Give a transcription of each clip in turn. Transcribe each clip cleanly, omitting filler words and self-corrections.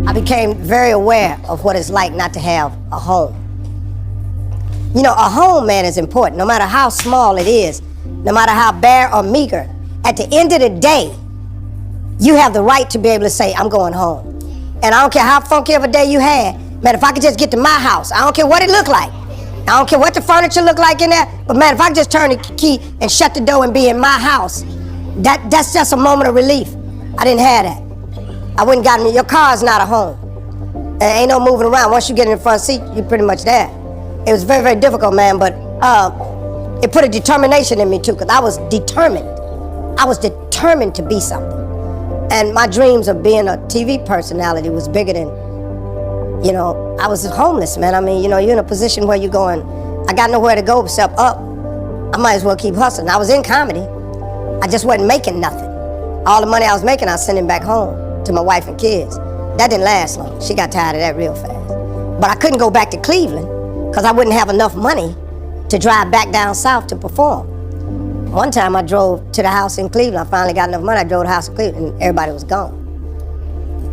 I became very aware of what it's like not to have a home. You know, a home, man, is important. No matter how small it is, no matter how bare or meager, at the end of the day, you have the right to be able to say, I'm going home. And I don't care how funky of a day you had, man, if I could just get to my house, I don't care what it looked like. I don't care what the furniture looked like in there, but man, if I could just turn the key and shut the door and be in my house, that's just a moment of relief. I didn't have that. I wouldn't gotten me. Your car's not a home. There ain't no moving around. Once you get in the front seat, you're pretty much there. It was very, very difficult, man, but it put a determination in me too, because I was determined. I was determined to be something. And my dreams of being a TV personality was bigger than, you know, I was homeless, man. I mean, you know, you're in a position where you're going, I got nowhere to go except up. I might as well keep hustling. I was in comedy. I just wasn't making nothing. All the money I was making, I was sending back home to my wife and kids. That didn't last long. She got tired of that real fast. But I couldn't go back to Cleveland because I wouldn't have enough money to drive back down south to perform. One time I drove to the house in Cleveland. I finally got enough money. I drove to the house in Cleveland and everybody was gone.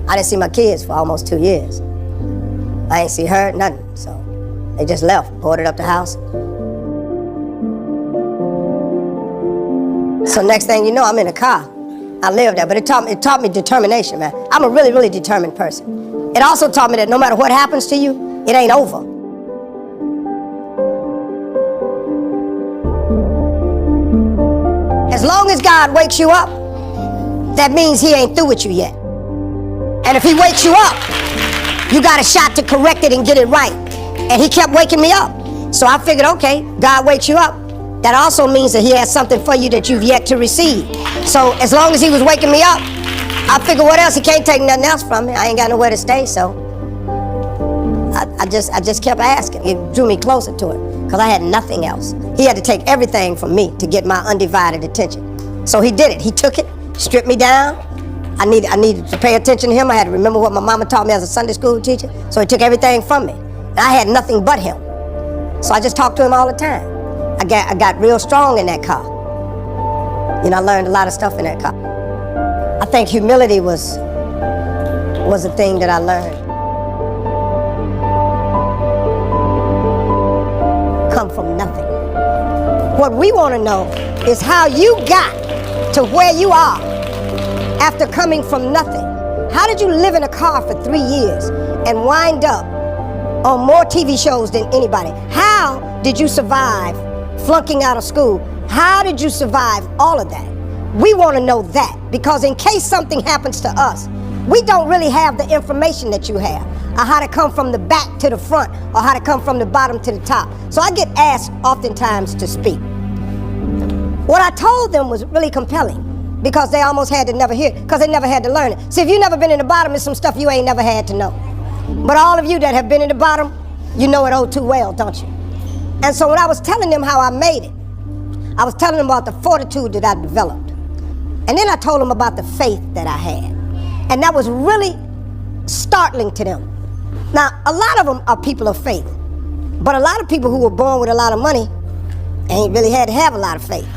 I didn't see my kids for almost 2 years. I ain't see her, nothing. So they just left, boarded up the house. So next thing you know, I'm in a car. I lived there, but it taught me determination, man. I'm a really, really determined person. It also taught me that no matter what happens to you, it ain't over. As long as God wakes you up, that means he ain't through with you yet. And if he wakes you up, you got a shot to correct it and get it right. And he kept waking me up. So I figured, okay, God wakes you up. That also means that he has something for you that you've yet to receive. So as long as he was waking me up, I figured what else? He can't take nothing else from me. I ain't got nowhere to stay, so I just kept asking. It drew me closer to it because I had nothing else. He had to take everything from me to get my undivided attention. So he did it. He took it, stripped me down. I needed to pay attention to him. I had to remember what my mama taught me as a Sunday school teacher. So he took everything from me. And I had nothing but him. So I just talked to him all the time. I got real strong in that car. You know, I learned a lot of stuff in that car. I think humility was a thing that I learned. Come from nothing. What we want to know is how you got to where you are after coming from nothing. How did you live in a car for 3 years and wind up on more TV shows than anybody? How did you survive flunking out of school? How did you survive all of that? We want to know that, because in case something happens to us, we don't really have the information that you have, or how to come from the back to the front, or how to come from the bottom to the top. So I get asked oftentimes to speak. What I told them was really compelling, because they almost had to never hear it, because they never had to learn it. See, if you've never been in the bottom, there's some stuff you ain't never had to know. But all of you that have been in the bottom, you know it oh too well, don't you? And so when I was telling them how I made it, I was telling them about the fortitude that I developed. And then I told them about the faith that I had. And that was really startling to them. Now, a lot of them are people of faith. But a lot of people who were born with a lot of money ain't really had to have a lot of faith.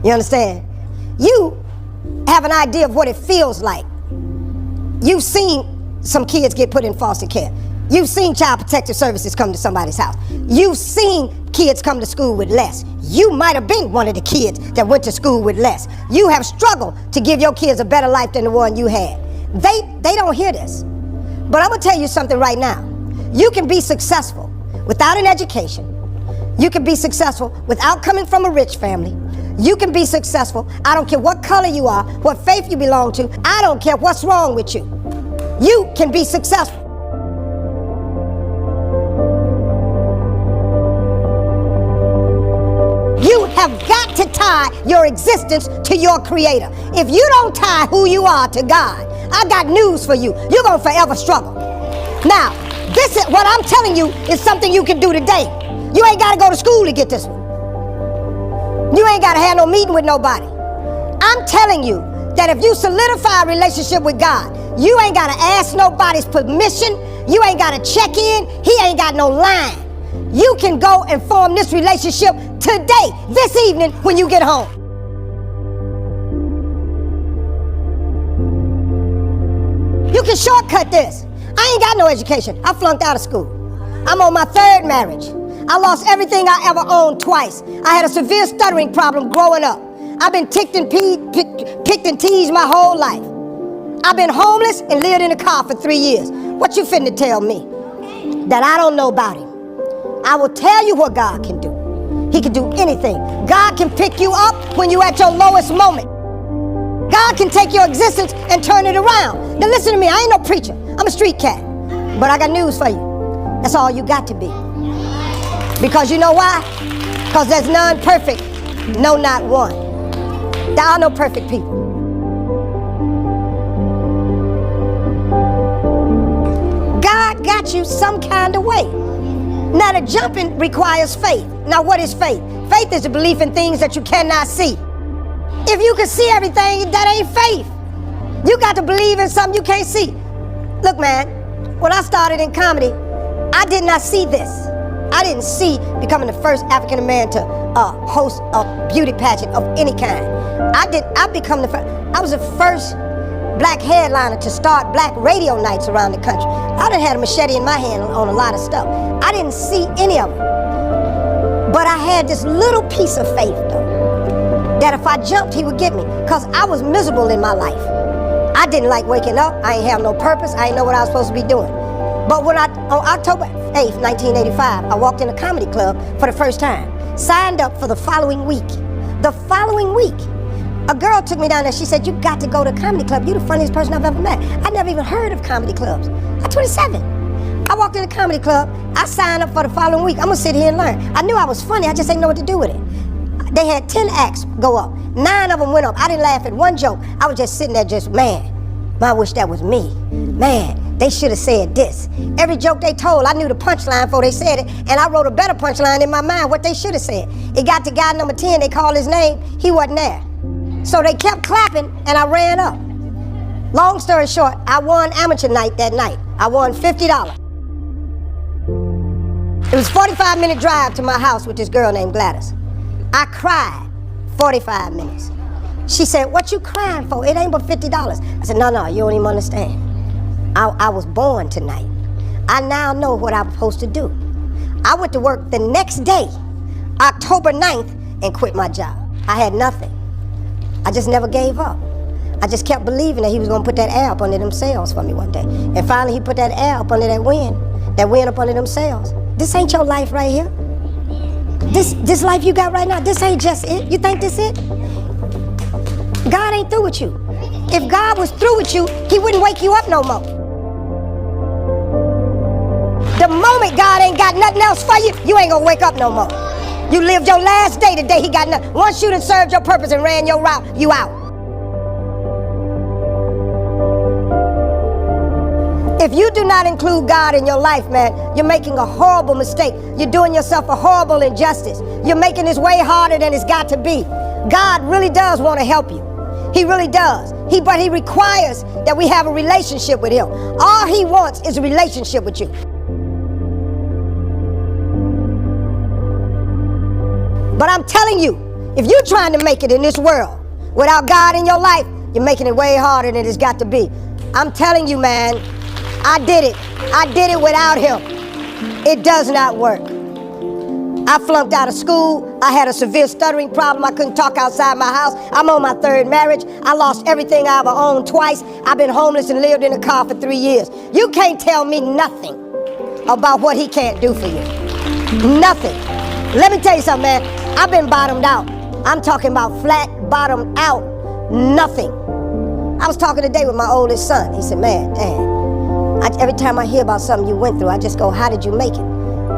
You understand? You have an idea of what it feels like. You've seen some kids get put in foster care. You've seen child protective services come to somebody's house. You've seen kids come to school with less. You might have been one of the kids that went to school with less. You have struggled to give your kids a better life than the one you had. They don't hear this. But I'm gonna tell you something right now. You can be successful without an education. You can be successful without coming from a rich family. You can be successful. I don't care what color you are, what faith you belong to. I don't care what's wrong with you. You can be successful. You have got to tie your existence to your creator. If you don't tie who you are to God, I got news for you. You're going to forever struggle. Now, this is what I'm telling you is something you can do today. You ain't got to go to school to get this one. You ain't got to have no meeting with nobody. I'm telling you that if you solidify a relationship with God, you ain't got to ask nobody's permission. You ain't got to check in. He ain't got no line. You can go and form this relationship today, this evening, when you get home. You can shortcut this. I ain't got no education. I flunked out of school. I'm on my third marriage. I lost everything I ever owned twice. I had a severe stuttering problem growing up. I've been picked and teased my whole life. I've been homeless and lived in a car for 3 years. What you finna tell me that I don't know about him? I will tell you what God can do. He can do anything. God can pick you up when you're at your lowest moment. God can take your existence and turn it around. Now listen to me, I ain't no preacher. I'm a street cat. But I got news for you. That's all you got to be. Because you know why? Because there's none perfect. No, not one. There are no perfect people. God got you some kind of way. Now the jumping requires faith. Now what is faith? Faith is a belief in things that you cannot see. If you can see everything, that ain't faith. You got to believe in something you can't see. Look, man, when I started in comedy, I did not see this. I didn't see becoming the first African American to host a beauty pageant of any kind. I was the first black headliner to start black radio nights around the country. I done had a machete in my hand on a lot of stuff. I didn't see any of it. But I had this little piece of faith, though, that if I jumped, he would get me, because I was miserable in my life. I didn't like waking up. I ain't have no purpose. I ain't know what I was supposed to be doing. But when on October 8th, 1985, I walked in a comedy club for the first time, signed up for the following week. The following week, a girl took me down there. She said, you got to go to a comedy club. You're the funniest person I've ever met. I never even heard of comedy clubs. I'm 27. I walked in a comedy club. I signed up for the following week. I'm going to sit here and learn. I knew I was funny. I just didn't know what to do with it. They had 10 acts go up. 9 of them went up. I didn't laugh at one joke. I was just sitting there just, man, I wish that was me. Man, they should have said this. Every joke they told, I knew the punchline before they said it, and I wrote a better punchline in my mind, what they should have said. It got to guy number 10, they called his name, he wasn't there. So they kept clapping, and I ran up. Long story short, I won amateur night that night. I won $50. It was a 45-minute drive to my house with this girl named Gladys. I cried 45 minutes. She said, what you crying for? It ain't but $50. I said, no, you don't even understand. I was born tonight. I now know what I'm supposed to do. I went to work the next day, October 9th, and quit my job. I had nothing. I just never gave up. I just kept believing that he was gonna put that air up under them sails for me one day. And finally he put that air up under that wind up under them sails. This ain't your life right here. This life you got right now, this ain't just it. You think this it? God ain't through with you. If God was through with you, he wouldn't wake you up no more. The moment God ain't got nothing else for you, you ain't gonna wake up no more. You lived your last day the day he got nothing. Once you done served your purpose and ran your route, you out. If you do not include God in your life, man, you're making a horrible mistake. You're doing yourself a horrible injustice. You're making this way harder than it's got to be. God really does want to help you. He really does. But he requires that we have a relationship with him. All he wants is a relationship with you. But I'm telling you, if you're trying to make it in this world without God in your life, you're making it way harder than it's got to be. I'm telling you, man, I did it. I did it without him. It does not work. I flunked out of school. I had a severe stuttering problem. I couldn't talk outside my house. I'm on my third marriage. I lost everything I ever owned twice. I've been homeless and lived in a car for 3 years. You can't tell me nothing about what he can't do for you. Nothing. Let me tell you something, man. I've been bottomed out. I'm talking about flat bottomed out. Nothing. I was talking today with my oldest son. He said, man, Dad, every time I hear about something you went through, I just go, how did you make it?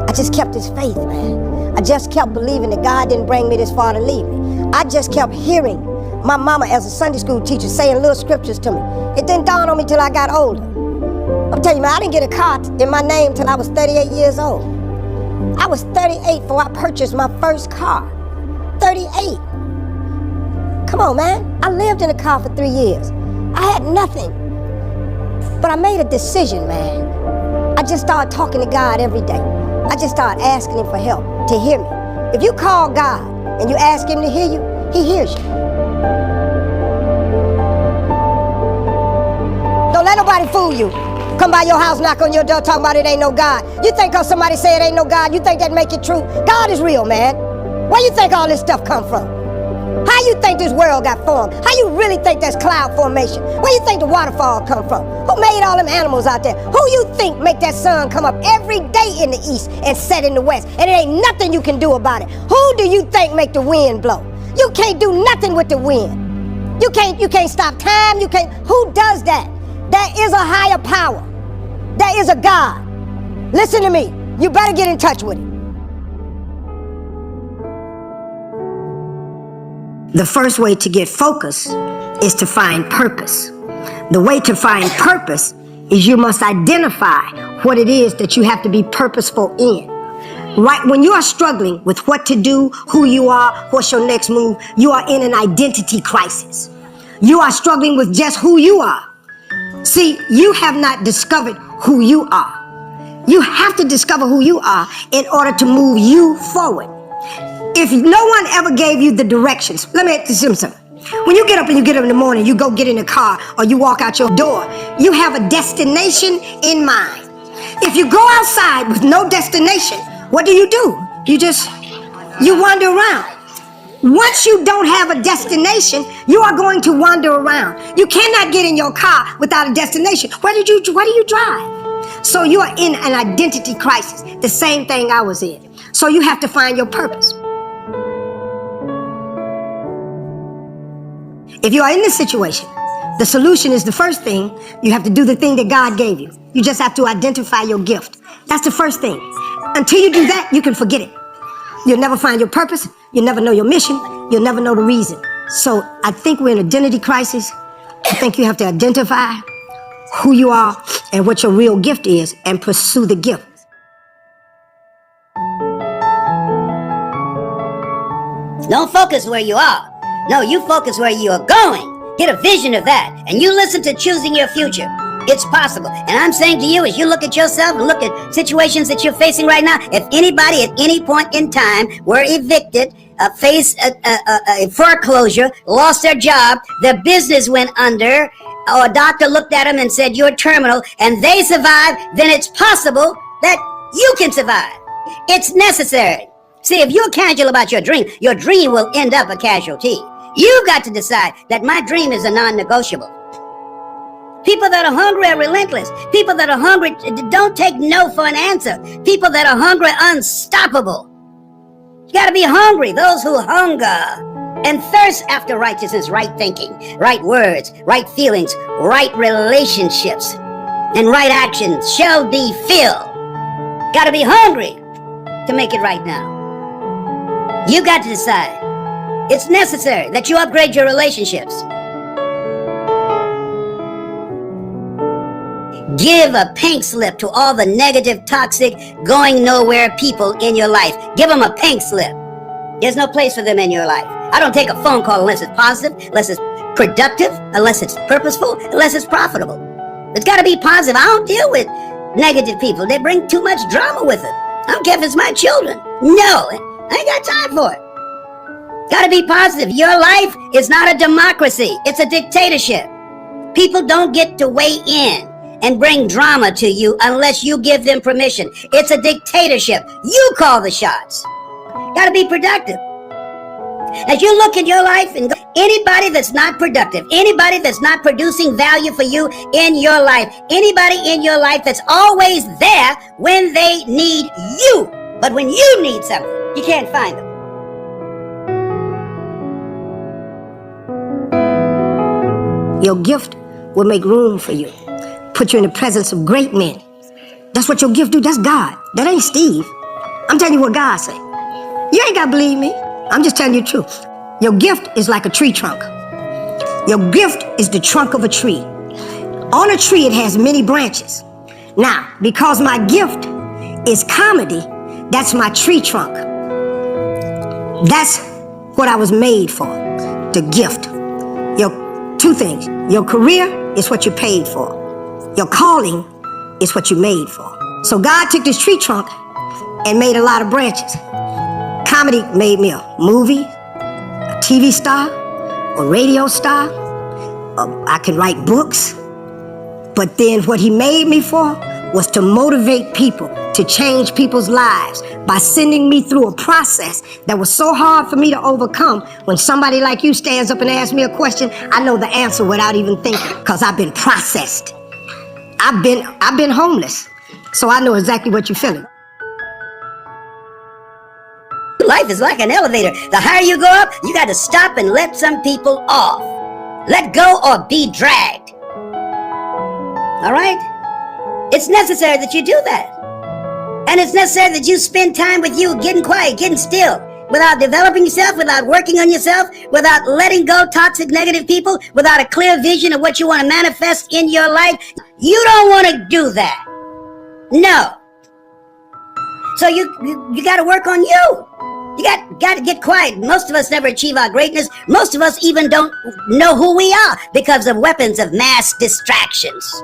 I just kept his faith, man. I just kept believing that God didn't bring me this far to leave me. I just kept hearing my mama as a Sunday school teacher saying little scriptures to me. It didn't dawn on me till I got older. I'm telling you, man, I didn't get a car in my name till I was 38 years old. I was 38 before I purchased my first car. 38. Come on, man. I lived in a car for 3 years. I had nothing. But I made a decision, man. I just started talking to God every day. I just started asking him for help, to hear me. If you call God and you ask him to hear you, he hears you. Don't let nobody fool you. come by your house, knock on your door, talking about it ain't no God. You think because somebody say it ain't no God, you think that make it true? God is real, man. Where you think all this stuff come from? How you think this world got formed? How you really think there's cloud formation? Where you think the waterfall come from? Who made all them animals out there? Who you think make that sun come up every day in the east and set in the west? And it ain't nothing you can do about it. Who do you think make the wind blow? You can't do nothing with the wind. You can't stop time. You can't. Who does that? There is a higher power. There is a God. Listen to me. You better get in touch with him. The first way to get focus is to find purpose. The way to find purpose is you must identify what it is that you have to be purposeful in. Right when you are struggling with what to do, who you are, what's your next move, you are in an identity crisis. You are struggling with just who you are. See, you have not discovered who you are. You have to discover who you are in order to move you forward. If no one ever gave you the directions, let me ask you something. When you get up in the morning, you go get in the car or you walk out your door, you have a destination in mind. If you go outside with no destination, what do? You wander around. Once you don't have a destination, you are going to wander around. You cannot get in your car without a destination. Where do you drive? So you are in an identity crisis, the same thing I was in. So you have to find your purpose. If you are in this situation, the solution is the first thing. You have to do the thing that God gave you. You just have to identify your gift. That's the first thing. Until you do that, you can forget it. You'll never find your purpose. You'll never know your mission. You'll never know the reason. So I think we're in an identity crisis. I think you have to identify who you are and what your real gift is and pursue the gift. Don't focus where you are. No, you focus where you are going. Get a vision of that. And you listen to choosing your future. It's possible. And I'm saying to you, as you look at yourself and look at situations that you're facing right now, if anybody at any point in time were evicted, faced a foreclosure, lost their job, their business went under, or a doctor looked at them and said, you're terminal, and they survived, then it's possible that you can survive. It's necessary. See, if you're casual about your dream will end up a casualty. You've got to decide that my dream is a non-negotiable. People that are hungry are relentless. People that are hungry don't take no for an answer. People that are hungry are unstoppable. You gotta be hungry. Those who hunger and thirst after righteousness, right thinking, right words, right feelings, right relationships, and right actions shall be filled. Gotta be hungry to make it right now. You got to decide. It's necessary that you upgrade your relationships. Give a pink slip to all the negative, toxic, going nowhere people in your life. Give them a pink slip. There's no place for them in your life. I don't take a phone call unless it's positive, unless it's productive, unless it's purposeful, unless it's profitable. It's got to be positive. I don't deal with negative people. They bring too much drama with it. I don't care if it's my children. No, I ain't got time for it. Gotta be positive. Your life is not a democracy. It's a dictatorship. People don't get to weigh in and bring drama to you unless you give them permission. It's a dictatorship. You call the shots. Gotta be productive. As you look in your life and anybody that's not productive, anybody that's not producing value for you in your life, anybody in your life that's always there when they need you, but when you need something, you can't find them. Your gift will make room for you. Put you in the presence of great men. That's what your gift do. That's God. That ain't Steve. I'm telling you what God say. You ain't got to believe me. I'm just telling you the truth. Your gift is like a tree trunk. Your gift is the trunk of a tree. On a tree, it has many branches. Now, because my gift is comedy, that's my tree trunk. That's what I was made for, the gift. Two things. Your career is what you're paid for. Your calling is what you're made for. So God took this tree trunk and made a lot of branches. Comedy made me a movie, a TV star, a radio star. I can write books. But then what he made me for was to motivate people, to change people's lives by sending me through a process that was so hard for me to overcome. When somebody like you stands up and asks me a question, I know the answer without even thinking, because I've been processed. I've been homeless, so I know exactly what you're feeling. Life is like an elevator. The higher you go up, you got to stop and let some people off. Let go or be dragged. All right? It's necessary that you do that. And it's necessary that you spend time with you, getting quiet, getting still, without developing yourself, without working on yourself, without letting go toxic, negative people, without a clear vision of what you want to manifest in your life. You don't want to do that. No. So you got to work on you. You got to get quiet. Most of us never achieve our greatness. Most of us even don't know who we are because of weapons of mass distractions.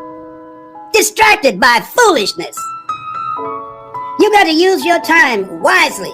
Distracted by foolishness. You got to use your time wisely.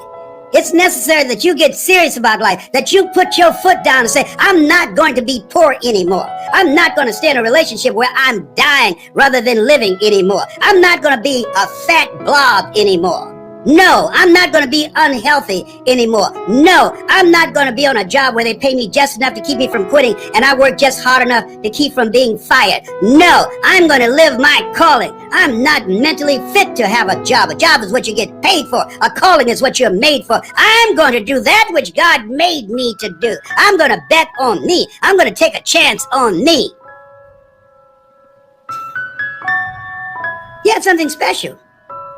It's necessary that you get serious about life, that you put your foot down and say, I'm not going to be poor anymore. I'm not going to stay in a relationship where I'm dying rather than living anymore. I'm not going to be a fat blob anymore. No, I'm not going to be unhealthy anymore. No, I'm not going to be on a job where they pay me just enough to keep me from quitting and I work just hard enough to keep from being fired. No, I'm going to live my calling. I'm not mentally fit to have a job. A job is what you get paid for. A calling is what you're made for. I'm going to do that which God made me to do. I'm going to bet on me. I'm going to take a chance on me. You have something special.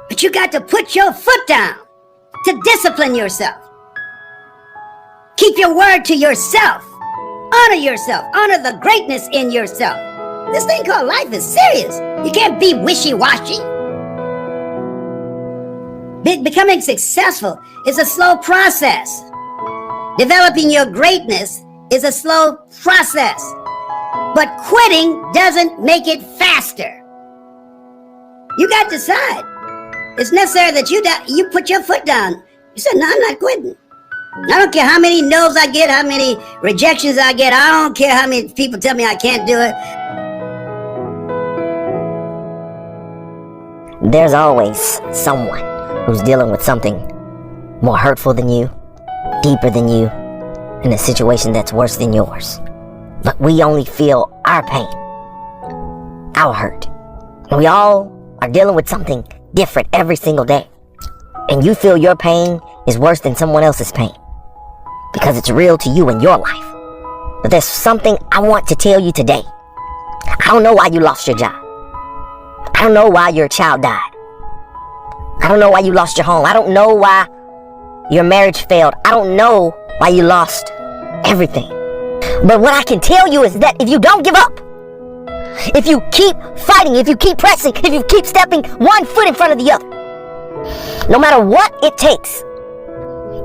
But you got to put your foot down to discipline yourself. Keep your word to yourself. Honor yourself. Honor the greatness in yourself. This thing called life is serious. You can't be wishy-washy. Becoming successful is a slow process. Developing your greatness is a slow process. But quitting doesn't make it faster. You got to decide. It's necessary that you put your foot down. You said, no, I'm not quitting. I don't care how many no's I get, how many rejections I get. I don't care how many people tell me I can't do it. There's always someone who's dealing with something more hurtful than you, deeper than you, in a situation that's worse than yours. But we only feel our pain, our hurt. And we all are dealing with something different every single day. And you feel your pain is worse than someone else's pain because it's real to you in your life. But there's something I want to tell you today. I don't know why you lost your job. I don't know why your child died. I don't know why you lost your home. I don't know why your marriage failed. I don't know why you lost everything. But what I can tell you is that if you don't give up, if you keep fighting, if you keep pressing, if you keep stepping one foot in front of the other, no matter what it takes,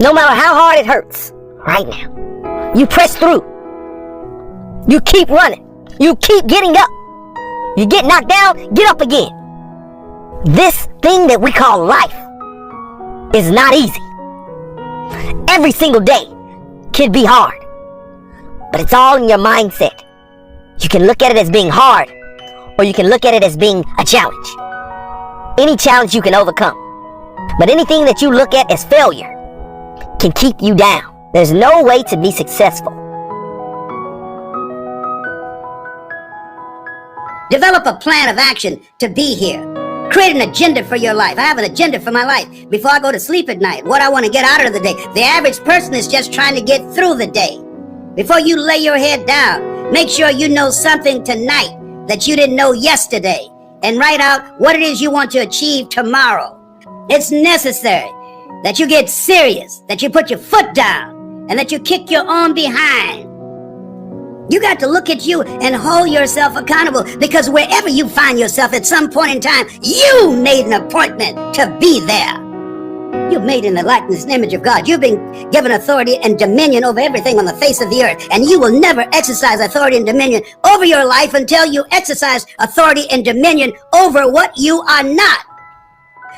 no matter how hard it hurts right now, you press through. You keep running. You keep getting up. You get knocked down, get up again. This thing that we call life is not easy. Every single day can be hard, but it's all in your mindset. You can look at it as being hard, or you can look at it as being a challenge. Any challenge you can overcome. But anything that you look at as failure can keep you down. There's no way to be successful. Develop a plan of action to be here. Create an agenda for your life. I have an agenda for my life. Before I go to sleep at night, what I want to get out of the day. The average person is just trying to get through the day. Before you lay your head down, make sure you know something tonight that you didn't know yesterday, and write out what it is you want to achieve tomorrow. It's necessary that you get serious, that you put your foot down, and that you kick your own behind. You got to look at you and hold yourself accountable, because wherever you find yourself at some point in time, you made an appointment to be there. You're made in the likeness and image of God. You've been given authority and dominion over everything on the face of the earth. And you will never exercise authority and dominion over your life until you exercise authority and dominion over what you are not.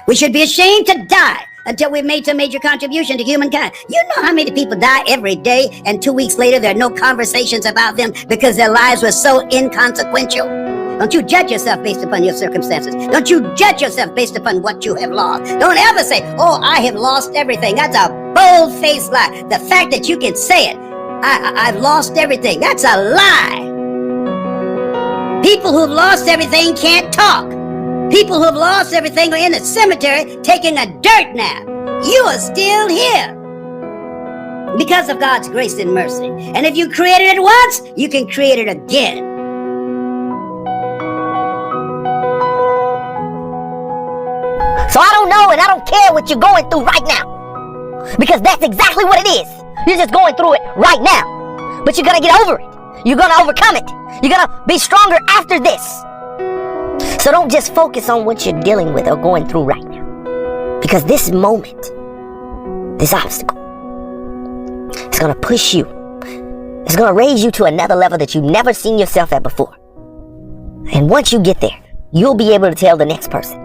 We should be ashamed to die until we've made some major contribution to humankind. You know how many people die every day, and 2 weeks later there are no conversations about them because their lives were so inconsequential? Don't you judge yourself based upon your circumstances. Don't you judge yourself based upon what you have lost. Don't ever say, oh, I have lost everything. That's a bold-faced lie. The fact that you can say it, I've lost everything, that's a lie. People who've lost everything can't talk. People who've lost everything are in the cemetery taking a dirt nap. You are still here because of God's grace and mercy. And if you created it once, you can create it again. So I don't know and I don't care what you're going through right now. Because that's exactly what it is. You're just going through it right now. But you're going to get over it. You're going to overcome it. You're going to be stronger after this. So don't just focus on what you're dealing with or going through right now. Because this moment, this obstacle, it's going to push you. It's going to raise you to another level that you've never seen yourself at before. And once you get there, you'll be able to tell the next person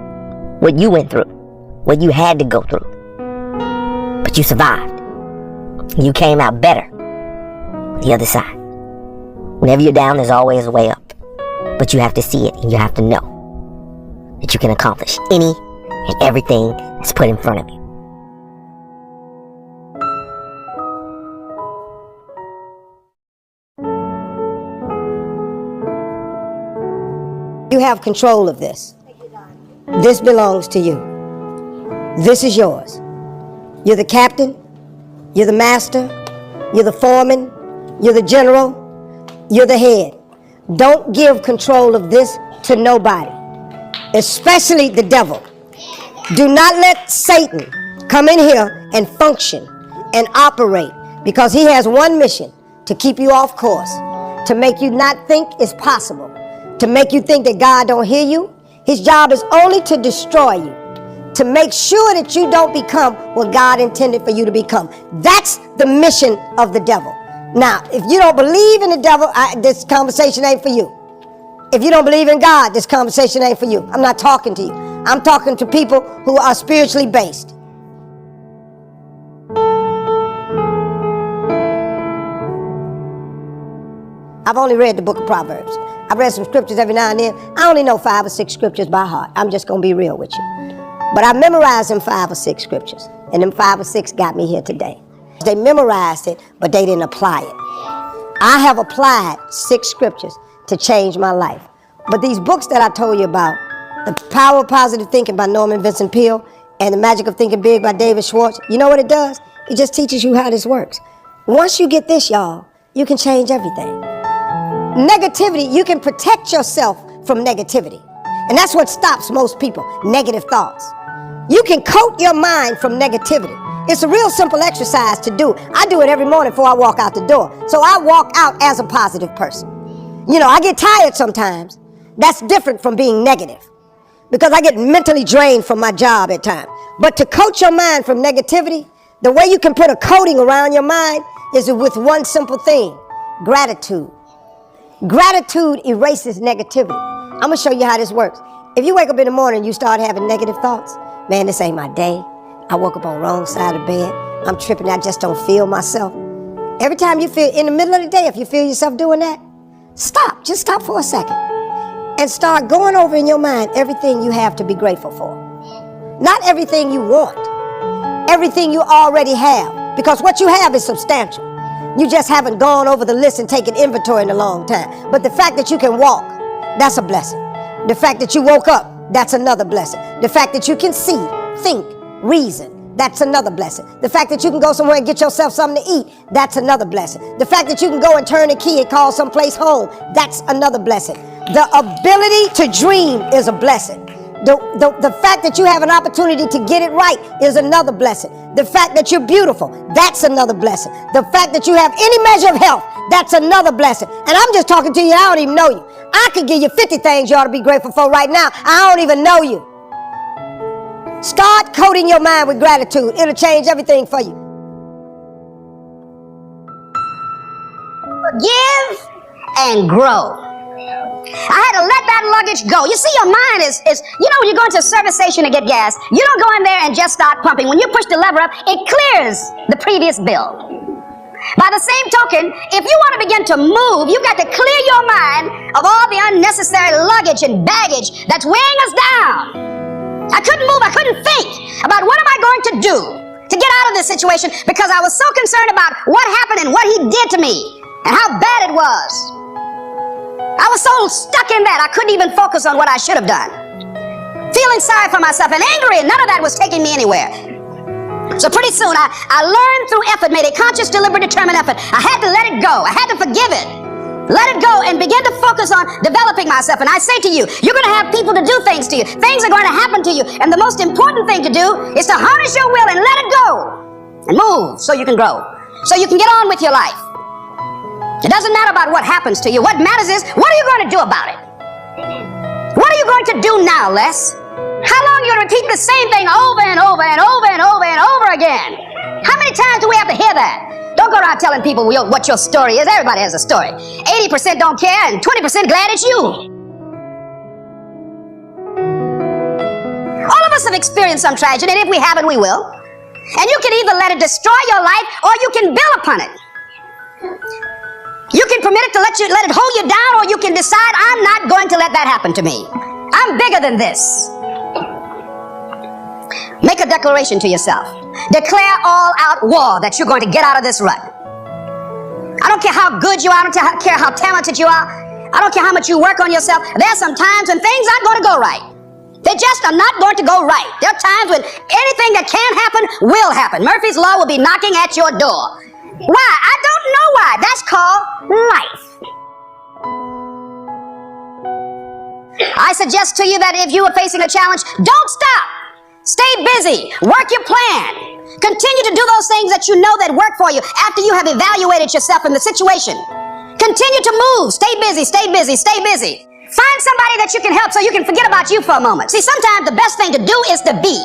what you went through, what you had to go through. But you survived. You came out better on the other side. Whenever you're down, there's always a way up. But you have to see it and you have to know that you can accomplish any and everything that's put in front of you. You have control of this. This belongs to you. This is yours. You're the captain. You're the master. You're the foreman. You're the general. You're the head. Don't give control of this to nobody, especially the devil. Do not let Satan come in here and function and operate, because he has one mission: to keep you off course, to make you not think it's possible, to make you think that God don't hear you. His job is only to destroy you, to make sure that you don't become what God intended for you to become. That's the mission of the devil. Now, if you don't believe in the devil, this conversation ain't for you. If you don't believe in God, this conversation ain't for you. I'm not talking to you. I'm talking to people who are spiritually based. I've only read the book of Proverbs. I've read some scriptures every now and then. I only know 5 or 6 scriptures by heart. I'm just going to be real with you. But I memorized them 5 or 6 scriptures. And them 5 or 6 got me here today. They memorized it, but they didn't apply it. I have applied 6 scriptures to change my life. But these books that I told you about, The Power of Positive Thinking by Norman Vincent Peale and The Magic of Thinking Big by David Schwartz, you know what it does? It just teaches you how this works. Once you get this, y'all, you can change everything. Negativity, you can protect yourself from negativity. And that's what stops most people, negative thoughts. You can coat your mind from negativity. It's a real simple exercise to do. I do it every morning before I walk out the door. So I walk out as a positive person. You know, I get tired sometimes. That's different from being negative, because I get mentally drained from my job at times. But to coat your mind from negativity, the way you can put a coating around your mind is with one simple thing: gratitude. Gratitude erases negativity. I'm going to show you how this works. If you wake up in the morning and you start having negative thoughts, man, this ain't my day. I woke up on the wrong side of bed. I'm tripping. I just don't feel myself. Every time you feel, in the middle of the day, if you feel yourself doing that, stop. Just stop for a second and start going over in your mind everything you have to be grateful for. Not everything you want, everything you already have, because what you have is substantial. You just haven't gone over the list and taken inventory in a long time. But the fact that you can walk, that's a blessing. The fact that you woke up, that's another blessing. The fact that you can see, think, reason, that's another blessing. The fact that you can go somewhere and get yourself something to eat, that's another blessing. The fact that you can go and turn a key and call someplace home, that's another blessing. The ability to dream is a blessing. The fact that you have an opportunity to get it right is another blessing. The fact that you're beautiful, that's another blessing. The fact that you have any measure of health, that's another blessing. And I'm just talking to you, I don't even know you. I could give you 50 things you ought to be grateful for right now. I don't even know you. Start coating your mind with gratitude. It'll change everything for you. Forgive and grow. I had to let that luggage go. You see, your mind is you know, when you go into a service station to get gas, you don't go in there and just start pumping. When you push the lever up, it clears the previous bill. By the same token, if you want to begin to move, you've got to clear your mind of all the unnecessary luggage and baggage that's weighing us down. I couldn't move. I couldn't think about what am I going to do to get out of this situation because I was so concerned about what happened and what he did to me and how bad it was. I was so stuck in that I couldn't even focus on what I should have done. Feeling sorry for myself and angry, and none of that was taking me anywhere. So pretty soon I learned through effort, made a conscious, deliberate, determined effort. I had to let it go. I had to forgive it. Let it go and begin to focus on developing myself. And I say to you, you're going to have people to do things to you. Things are going to happen to you. And the most important thing to do is to harness your will and let it go. And move so you can grow. So you can get on with your life. It doesn't matter about what happens to you. What matters is, what are you going to do about it? What are you going to do now, Les? How long are you going to repeat the same thing over and over and over and over and over again? How many times do we have to hear that? Don't go around telling people what your story is. Everybody has a story. 80% don't care and 20% glad it's you. All of us have experienced some tragedy, and if we haven't, we will. And you can either let it destroy your life or you can build upon it. You can permit it to let it hold you down, or you can decide, I'm not going to let that happen to me. I'm bigger than this. Make a declaration to yourself. Declare all-out war that you're going to get out of this rut. I don't care how good you are. I don't care how talented you are. I don't care how much you work on yourself. There are some times when things aren't going to go right. They just are not going to go right. There are times when anything that can happen will happen. Murphy's Law will be knocking at your door. Why? I don't know why. That's called life. I suggest to you that if you are facing a challenge, don't stop. Stay busy. Work your plan. Continue to do those things that you know that work for you after you have evaluated yourself in the situation. Continue to move. Stay busy, stay busy, stay busy. Find somebody that you can help so you can forget about you for a moment. See, sometimes the best thing to do is to be.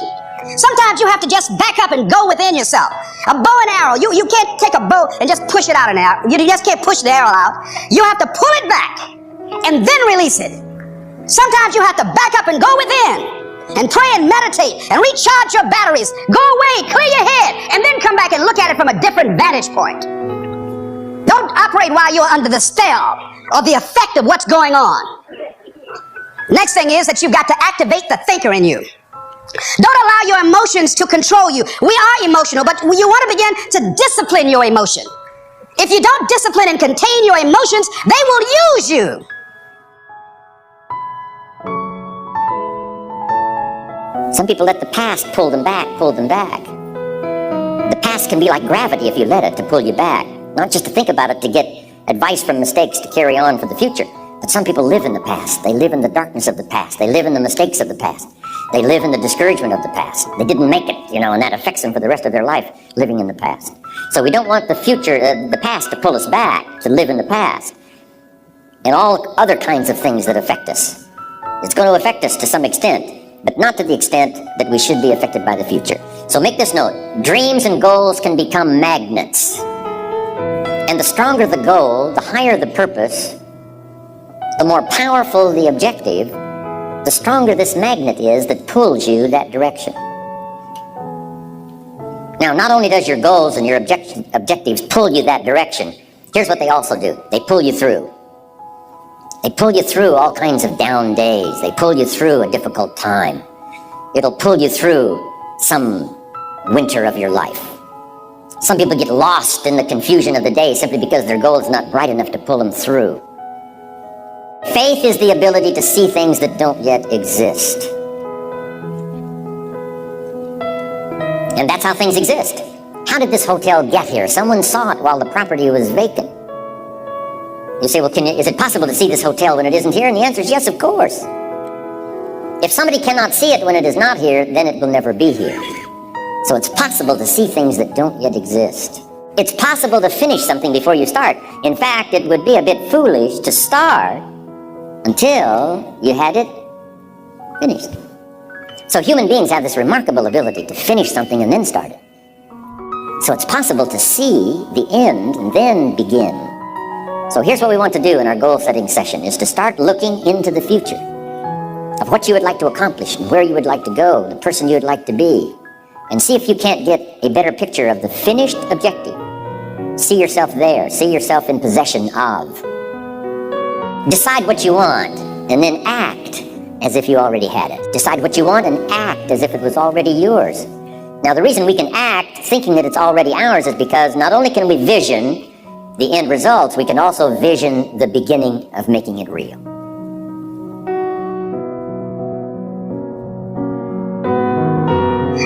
Sometimes you have to just back up and go within yourself. A bow and arrow, you can't take a bow and just push it out an arrow. You just can't push the arrow out. You have to pull it back and then release it. Sometimes you have to back up and go within and pray and meditate and recharge your batteries. Go away, clear your head, and then come back and look at it from a different vantage point. Don't operate while you're under the spell or the effect of what's going on. Next thing is that you've got to activate the thinker in you. Don't allow your emotions to control you. We are emotional, but you want to begin to discipline your emotion. If you don't discipline and contain your emotions, they will use you. Some people let the past pull them back. The past can be like gravity if you let it to pull you back. Not just to think about it to get advice from mistakes to carry on for the future. But some people live in the past. They live in the darkness of the past. They live in the mistakes of the past. They live in the discouragement of the past. They didn't make it, and that affects them for the rest of their life, living in the past. So we don't want the future, the past, to pull us back, to live in the past. And all other kinds of things that affect us. It's going to affect us to some extent, but not to the extent that we should be affected by the future. So make this note. Dreams and goals can become magnets. And the stronger the goal, the higher the purpose, the more powerful the objective, the stronger this magnet is that pulls you that direction. Now, not only does your goals and your objectives pull you that direction, here's what they also do. They pull you through. They pull you through all kinds of down days. They pull you through a difficult time. It'll pull you through some winter of your life. Some people get lost in the confusion of the day simply because their goal is not bright enough to pull them through. Faith is the ability to see things that don't yet exist. And that's how things exist. How did this hotel get here? Someone saw it while the property was vacant. You say, well, is it possible to see this hotel when it isn't here? And the answer is yes, of course. If somebody cannot see it when it is not here, then it will never be here. So it's possible to see things that don't yet exist. It's possible to finish something before you start. In fact, it would be a bit foolish to start until you had it finished. So human beings have this remarkable ability to finish something and then start it. So it's possible to see the end and then begin. So here's what we want to do in our goal-setting session, is to start looking into the future of what you would like to accomplish and where you would like to go, the person you would like to be, and see if you can't get a better picture of the finished objective See yourself there. See yourself in possession of. Decide what you want, and then act as if you already had it. Decide what you want and act as if it was already yours. Now, the reason we can act thinking that it's already ours is because not only can we vision the end results, we can also vision the beginning of making it real.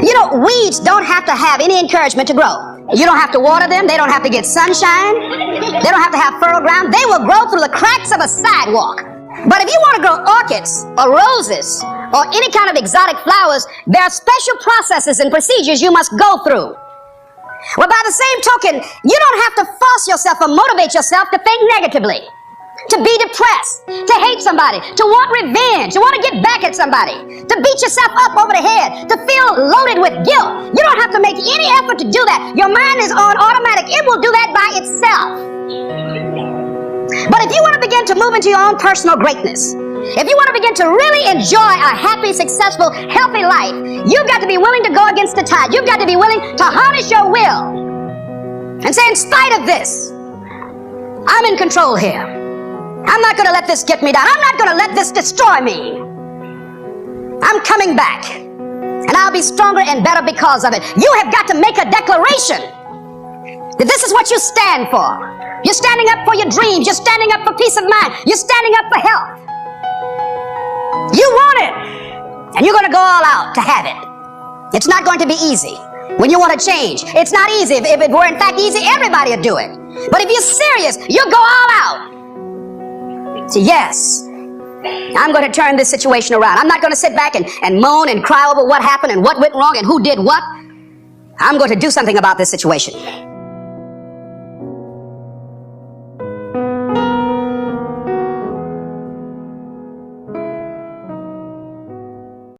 You know, weeds don't have to have any encouragement to grow. You don't have to water them. They don't have to get sunshine. They don't have to have fertile ground. They will grow through the cracks of a sidewalk. But if you want to grow orchids or roses or any kind of exotic flowers, there are special processes and procedures you must go through. Well, by the same token, you don't have to force yourself or motivate yourself to think negatively, to be depressed, to hate somebody, to want revenge, to want to get back at somebody, to beat yourself up over the head, to feel loaded with guilt. You don't have to make any effort to do that. Your mind is on automatic. It will do that by itself. But if you want to begin to move into your own personal greatness, if you want to begin to really enjoy a happy, successful, healthy life, you've got to be willing to go against the tide. You've got to be willing to harness your will and say, in spite of this, I'm in control here. I'm not going to let this get me down. I'm not going to let this destroy me. I'm coming back, and I'll be stronger and better because of it. You have got to make a declaration that this is what you stand for. You're standing up for your dreams. You're standing up for peace of mind. You're standing up for health. You want it, and you're going to go all out to have it. It's not going to be easy when you want to change. It's not easy. If it were in fact easy, everybody would do it. But if you're serious, you'll go all out. So yes, I'm going to turn this situation around. I'm not going to sit back and moan and cry over what happened and what went wrong and who did what. I'm going to do something about this situation.